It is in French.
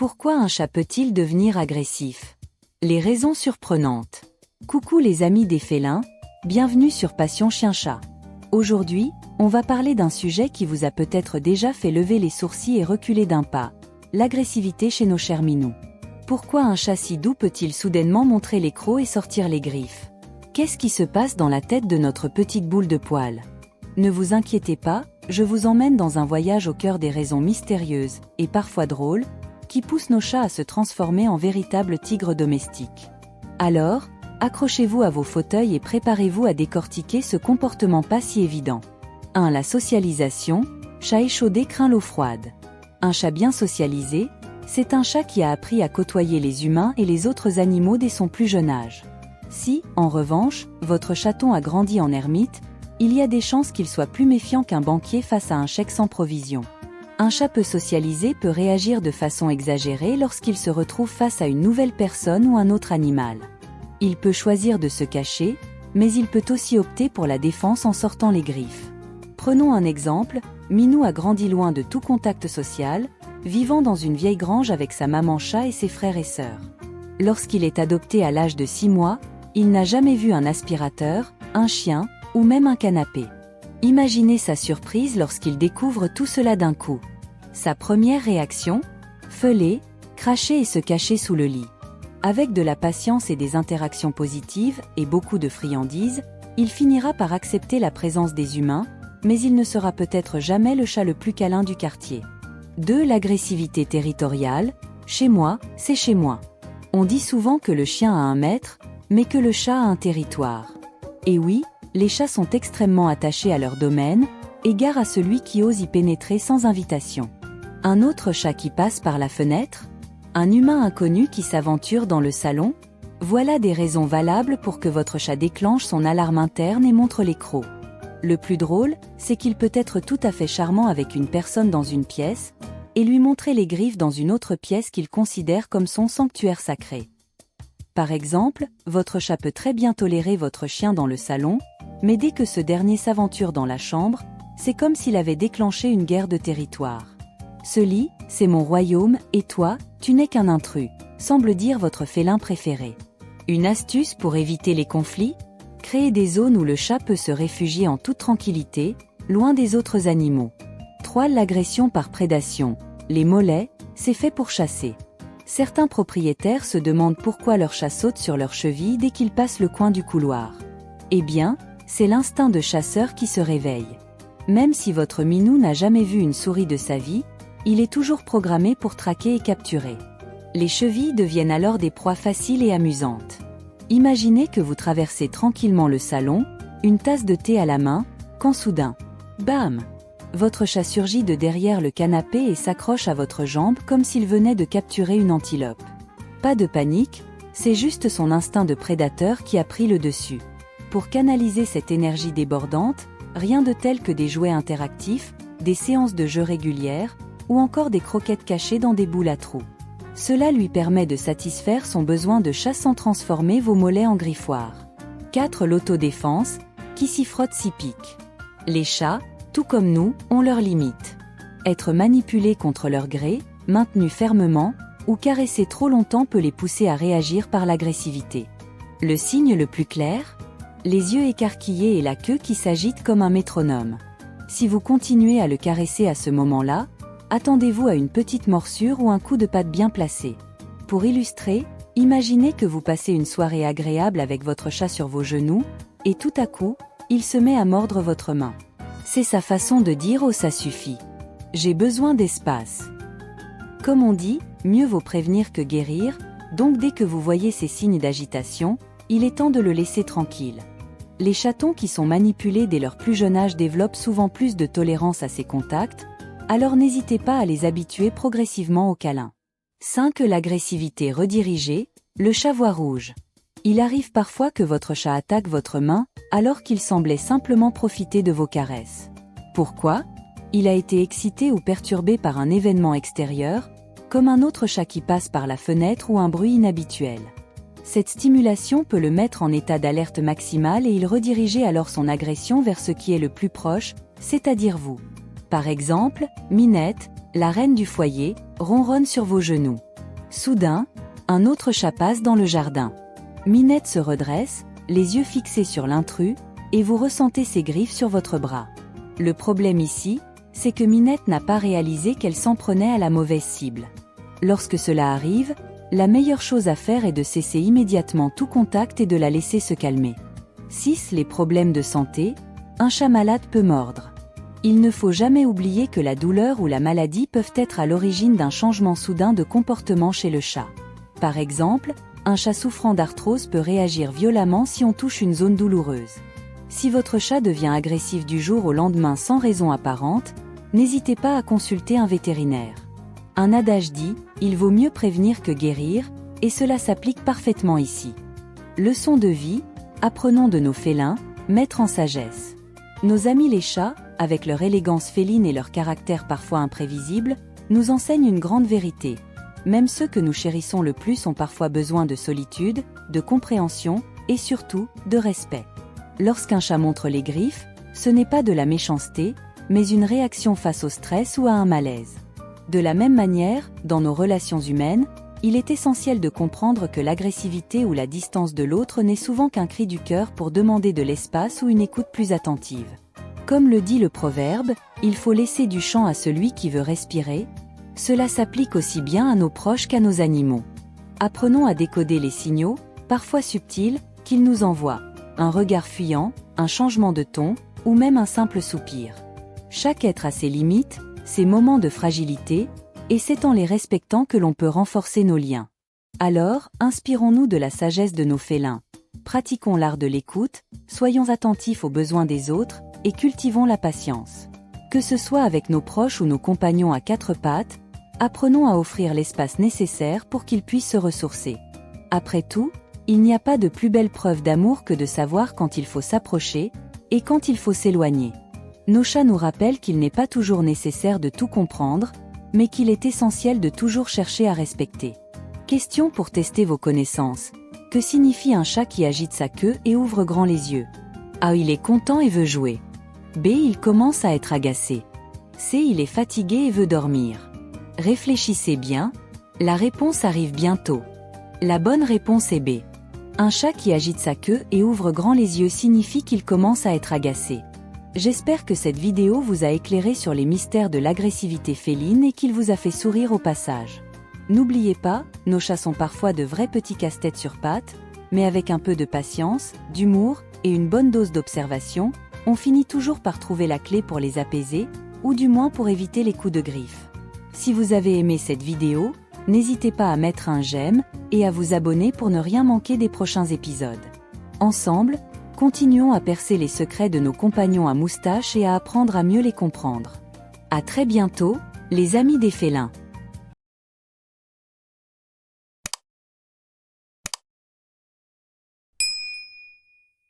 Pourquoi un chat peut-il devenir agressif? Les raisons surprenantes. Coucou les amis des félins, bienvenue sur Passion Chien-Chat. Aujourd'hui, on va parler d'un sujet qui vous a peut-être déjà fait lever les sourcils et reculer d'un pas, l'agressivité chez nos chers minous. Pourquoi un chat si doux peut-il soudainement montrer les crocs et sortir les griffes? Qu'est-ce qui se passe dans la tête de notre petite boule de poils? Ne vous inquiétez pas, je vous emmène dans un voyage au cœur des raisons mystérieuses, et parfois drôles, qui poussent nos chats à se transformer en véritables tigres domestiques. Alors, accrochez-vous à vos fauteuils et préparez-vous à décortiquer ce comportement pas si évident. 1. La socialisation. Chat échaudé craint l'eau froide. Un chat bien socialisé, c'est un chat qui a appris à côtoyer les humains et les autres animaux dès son plus jeune âge. Si, en revanche, votre chaton a grandi en ermite, il y a des chances qu'il soit plus méfiant qu'un banquier face à un chèque sans provision. Un chat peu socialisé peut réagir de façon exagérée lorsqu'il se retrouve face à une nouvelle personne ou un autre animal. Il peut choisir de se cacher, mais il peut aussi opter pour la défense en sortant les griffes. Prenons un exemple, Minou a grandi loin de tout contact social, vivant dans une vieille grange avec sa maman chat et ses frères et sœurs. Lorsqu'il est adopté à l'âge de 6 mois, il n'a jamais vu un aspirateur, un chien, ou même un canapé. Imaginez sa surprise lorsqu'il découvre tout cela d'un coup. Sa première réaction? Feuler, cracher et se cacher sous le lit. Avec de la patience et des interactions positives, et beaucoup de friandises, il finira par accepter la présence des humains, mais il ne sera peut-être jamais le chat le plus câlin du quartier. 2. L'agressivité territoriale. Chez moi, c'est chez moi. On dit souvent que le chien a un maître, mais que le chat a un territoire. Et oui, les chats sont extrêmement attachés à leur domaine, égard à celui qui ose y pénétrer sans invitation. Un autre chat qui passe par la fenêtre? Un humain inconnu qui s'aventure dans le salon? Voilà des raisons valables pour que votre chat déclenche son alarme interne et montre les crocs. Le plus drôle, c'est qu'il peut être tout à fait charmant avec une personne dans une pièce, et lui montrer les griffes dans une autre pièce qu'il considère comme son sanctuaire sacré. Par exemple, votre chat peut très bien tolérer votre chien dans le salon, mais dès que ce dernier s'aventure dans la chambre, c'est comme s'il avait déclenché une guerre de territoire. Ce lit, c'est mon royaume, et toi, tu n'es qu'un intrus, semble dire votre félin préféré. Une astuce pour éviter les conflits? Créer des zones où le chat peut se réfugier en toute tranquillité, loin des autres animaux. 3. L'agression par prédation. Les mollets, c'est fait pour chasser. Certains propriétaires se demandent pourquoi leur chat saute sur leurs chevilles dès qu'ils passent le coin du couloir. Eh bien, c'est l'instinct de chasseur qui se réveille. Même si votre minou n'a jamais vu une souris de sa vie, il est toujours programmé pour traquer et capturer. Les chevilles deviennent alors des proies faciles et amusantes. Imaginez que vous traversez tranquillement le salon, une tasse de thé à la main, quand soudain, bam! Votre chat surgit de derrière le canapé et s'accroche à votre jambe comme s'il venait de capturer une antilope. Pas de panique, c'est juste son instinct de prédateur qui a pris le dessus. Pour canaliser cette énergie débordante, rien de tel que des jouets interactifs, des séances de jeux régulières, ou encore des croquettes cachées dans des boules à trous. Cela lui permet de satisfaire son besoin de chasse sans transformer vos mollets en griffoirs. 4. L'autodéfense, qui s'y frotte s'y pique. Les chats, tout comme nous, ont leurs limites. Être manipulé contre leur gré, maintenu fermement, ou caressé trop longtemps peut les pousser à réagir par l'agressivité. Le signe le plus clair? Les yeux écarquillés et la queue qui s'agite comme un métronome. Si vous continuez à le caresser à ce moment-là, attendez-vous à une petite morsure ou un coup de patte bien placé. Pour illustrer, imaginez que vous passez une soirée agréable avec votre chat sur vos genoux, et tout à coup, il se met à mordre votre main. C'est sa façon de dire « oh ça suffit. J'ai besoin d'espace ». Comme on dit, mieux vaut prévenir que guérir, donc dès que vous voyez ces signes d'agitation, il est temps de le laisser tranquille. Les chatons qui sont manipulés dès leur plus jeune âge développent souvent plus de tolérance à ces contacts, alors n'hésitez pas à les habituer progressivement au câlin. 5. L'agressivité redirigée, le chat voit rouge. Il arrive parfois que votre chat attaque votre main, alors qu'il semblait simplement profiter de vos caresses. Pourquoi? Il a été excité ou perturbé par un événement extérieur, comme un autre chat qui passe par la fenêtre ou un bruit inhabituel. Cette stimulation peut le mettre en état d'alerte maximale et il redirigeait alors son agression vers ce qui est le plus proche, c'est-à-dire vous. Par exemple, Minette, la reine du foyer, ronronne sur vos genoux. Soudain, un autre chat passe dans le jardin. Minette se redresse, les yeux fixés sur l'intrus, et vous ressentez ses griffes sur votre bras. Le problème ici, c'est que Minette n'a pas réalisé qu'elle s'en prenait à la mauvaise cible. Lorsque cela arrive, la meilleure chose à faire est de cesser immédiatement tout contact et de la laisser se calmer. 6. Les problèmes de santé. Un chat malade peut mordre. Il ne faut jamais oublier que la douleur ou la maladie peuvent être à l'origine d'un changement soudain de comportement chez le chat. Par exemple, un chat souffrant d'arthrose peut réagir violemment si on touche une zone douloureuse. Si votre chat devient agressif du jour au lendemain sans raison apparente, n'hésitez pas à consulter un vétérinaire. Un adage dit « Il vaut mieux prévenir que guérir » et cela s'applique parfaitement ici. Leçon de vie, apprenons de nos félins, maîtres en sagesse. Nos amis les chats, avec leur élégance féline et leur caractère parfois imprévisible, nous enseignent une grande vérité. Même ceux que nous chérissons le plus ont parfois besoin de solitude, de compréhension et surtout, de respect. Lorsqu'un chat montre les griffes, ce n'est pas de la méchanceté, mais une réaction face au stress ou à un malaise. De la même manière, dans nos relations humaines, il est essentiel de comprendre que l'agressivité ou la distance de l'autre n'est souvent qu'un cri du cœur pour demander de l'espace ou une écoute plus attentive. Comme le dit le proverbe, il faut laisser du champ à celui qui veut respirer. Cela s'applique aussi bien à nos proches qu'à nos animaux. Apprenons à décoder les signaux, parfois subtils, qu'ils nous envoient. Un regard fuyant, un changement de ton, ou même un simple soupir. Chaque être a ses limites, ses moments de fragilité, et c'est en les respectant que l'on peut renforcer nos liens. Alors, inspirons-nous de la sagesse de nos félins. Pratiquons l'art de l'écoute, soyons attentifs aux besoins des autres, et cultivons la patience. Que ce soit avec nos proches ou nos compagnons à quatre pattes, apprenons à offrir l'espace nécessaire pour qu'ils puissent se ressourcer. Après tout, il n'y a pas de plus belle preuve d'amour que de savoir quand il faut s'approcher, et quand il faut s'éloigner. Nos chats nous rappellent qu'il n'est pas toujours nécessaire de tout comprendre, mais qu'il est essentiel de toujours chercher à respecter. Question pour tester vos connaissances. Que signifie un chat qui agite sa queue et ouvre grand les yeux? A. Il est content et veut jouer. B. Il commence à être agacé. C. Il est fatigué et veut dormir. Réfléchissez bien, la réponse arrive bientôt. La bonne réponse est B. Un chat qui agite sa queue et ouvre grand les yeux signifie qu'il commence à être agacé. J'espère que cette vidéo vous a éclairé sur les mystères de l'agressivité féline et qu'il vous a fait sourire au passage. N'oubliez pas, nos chats sont parfois de vrais petits casse-têtes sur pattes, mais avec un peu de patience, d'humour et une bonne dose d'observation, on finit toujours par trouver la clé pour les apaiser, ou du moins pour éviter les coups de griffe. Si vous avez aimé cette vidéo, n'hésitez pas à mettre un j'aime et à vous abonner pour ne rien manquer des prochains épisodes. Ensemble, continuons à percer les secrets de nos compagnons à moustache et à apprendre à mieux les comprendre. À très bientôt, les amis des félins.